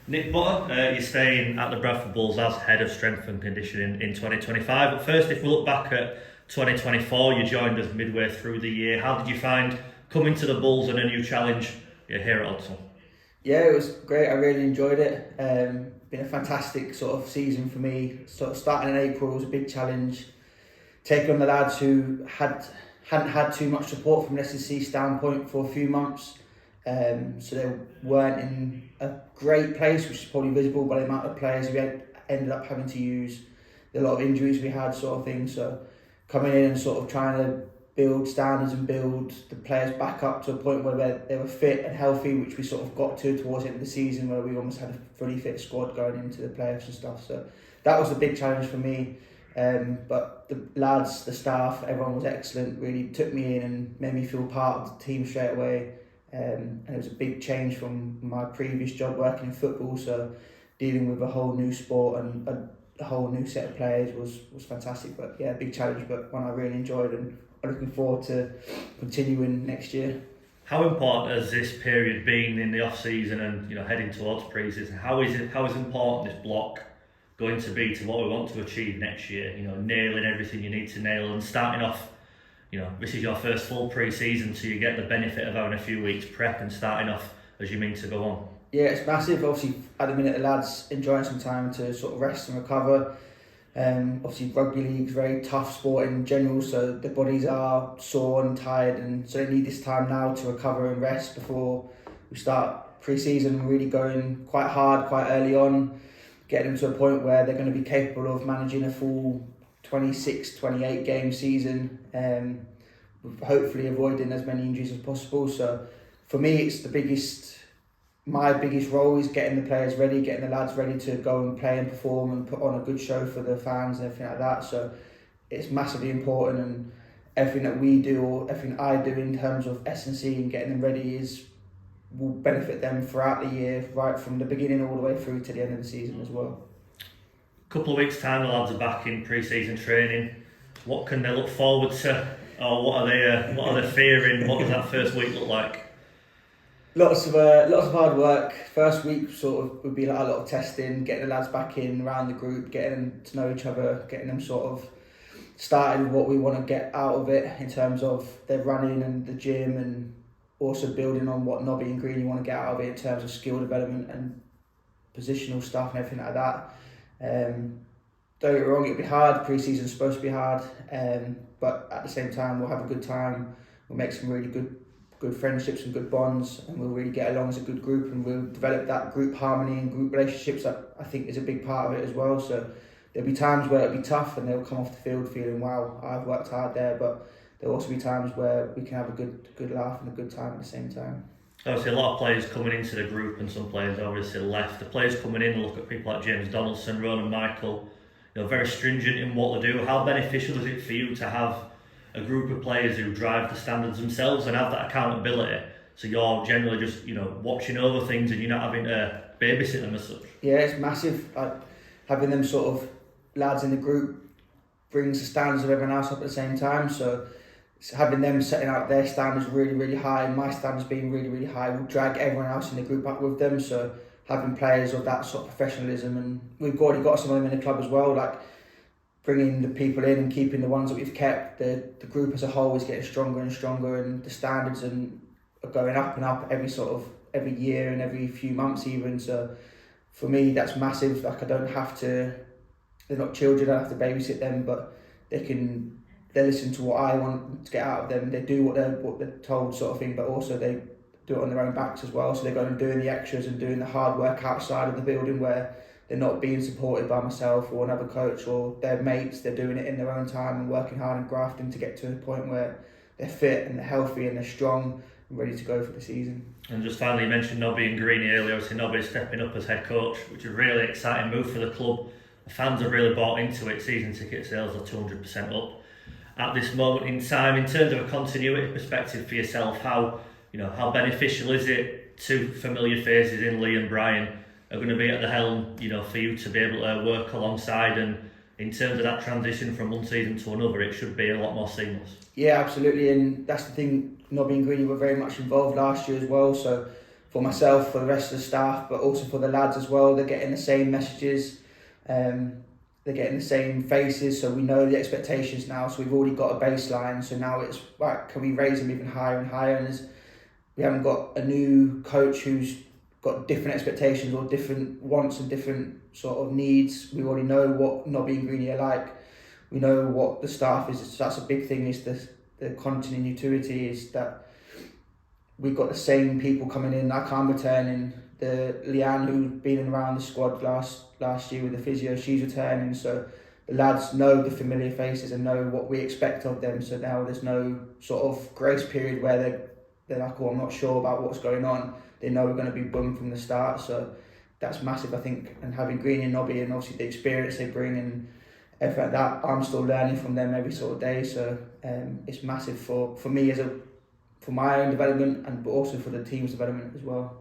Nick Botten, you're staying at the Bradford Bulls as head of strength and conditioning in 2025. But first, if we look back at 2024, you joined us midway through the year. How did you find coming to the Bulls and a new challenge here at Odsal? Yeah, it was great. I really enjoyed it. Been a fantastic sort of season for me. Sort of starting in April was a big challenge. Taking on the lads who hadn't had too much support from an S&C standpoint for a few months. So they weren't in a great place, which is probably visible by the amount of players we ended up having to use, the lot of injuries we had, sort of thing. So coming in and sort of trying to build standards and build the players back up to a point where they were fit and healthy, which we sort of got to towards the end of the season, where we almost had a fully fit squad going into the playoffs and stuff. So that was a big challenge for me. But the lads, the staff, everyone was excellent, really took me in and made me feel part of the team straight away. And it was a big change from my previous job working in football, so dealing with a whole new sport and a whole new set of players was fantastic. But yeah, big challenge, but one I really enjoyed, and I'm looking forward to continuing next year. How important has this period been in the off-season and heading towards pre-season? How is important this block going to be to what we want to achieve next year? Nailing everything you need to nail and starting off. This is your first full pre-season, so you get the benefit of having a few weeks prep and starting off as you mean to go on. Yeah, it's massive. Obviously, at the minute, the lads enjoying some time to sort of rest and recover. Obviously, rugby league's a very tough sport in general, so their bodies are sore and tired, and so they need this time now to recover and rest before we start pre-season, really going quite hard, quite early on, getting them to a point where they're going to be capable of managing a full 26, 28 game season, hopefully avoiding as many injuries as possible. So for me, it's my biggest role is getting the players ready, getting the lads ready to go and play and perform and put on a good show for the fans and everything like that. So it's massively important, and everything that we do or everything I do in terms of S&C and getting them ready will benefit them throughout the year, right from the beginning all the way through to the end of the season as well. Couple of weeks' time, the lads are back in pre-season training. What can they look forward to, or what are they fearing? What does that first week look like? Lots of hard work. First week sort of would be like a lot of testing, getting the lads back in around the group, getting them to know each other, getting them sort of started with what we want to get out of it in terms of their running and the gym, and also building on what Nobby and Greeny want to get out of it in terms of skill development and positional stuff and everything like that. Don't get me wrong, it'll be hard. Pre-season's supposed to be hard, but at the same time we'll have a good time. We'll make some really good friendships and good bonds, and we'll really get along as a good group, and we'll develop that group harmony and group relationships that I think is a big part of it as well. So there'll be times where it'll be tough and they'll come off the field feeling, wow, I've worked hard there, but there'll also be times where we can have a good laugh and a good time at the same time. Obviously, a lot of players coming into the group, and some players obviously left. The players coming in, look at people like James Donaldson, Ronan Michael, very stringent in what they do. How beneficial is it for you to have a group of players who drive the standards themselves and have that accountability? So you're generally just watching over things, and you're not having to babysit them as such. Yeah, it's massive. Having them sort of lads in the group brings the standards of everyone else up at the same time. So having them setting out their standards really, really high, and my standards being really, really high, will drag everyone else in the group up with them. So having players of that sort of professionalism, and we've already got some of them in the club as well, like bringing the people in and keeping the ones that we've kept. The group as a whole is getting stronger and stronger, and the standards are going up and up every year and every few months even. So for me, that's massive. Like, they're not children, I don't have to babysit them, but they listen to what I want to get out of them. They do what they're told, sort of thing, but also they do it on their own backs as well. So they're going and doing the extras and doing the hard work outside of the building, where they're not being supported by myself or another coach or their mates. They're doing it in their own time and working hard and grafting to get to a point where they're fit and they're healthy and they're strong and ready to go for the season. And just finally, you mentioned Nobby and Greeny earlier. Obviously, Nobby is stepping up as head coach, which is a really exciting move for the club. The fans have really bought into it. Season ticket sales are 200% up at this moment in time. In terms of a continuity perspective for yourself, how beneficial is it to familiar faces in Lee and Brian are going to be at the helm, for you to be able to work alongside? And in terms of that transition from one season to another, it should be a lot more seamless. Yeah, absolutely, and that's the thing. Nobby and Greeny were very much involved last year as well, so for myself, for the rest of the staff, but also for the lads as well. They're getting the same messages, they're getting the same faces, so we know the expectations now. So we've already got a baseline. So now it's right, can we raise them even higher and higher? And we haven't got a new coach who's got different expectations or different wants and different sort of needs. We already know what Nobby and Greenie are like. We know what the staff is. So that's a big thing, is the continuity, is that we've got the same people coming in. Like, I'm returning. The Leanne, who's been around the squad last year with the physio, she's returning. So the lads know the familiar faces and know what we expect of them. So now there's no sort of grace period where they're like, oh, I'm not sure about what's going on. They know we're going to be bummed from the start. So that's massive, I think. And having Greenie and Nobby, and obviously the experience they bring and everything like that, I'm still learning from them every sort of day. So it's massive for me for my own development, and but also for the team's development as well.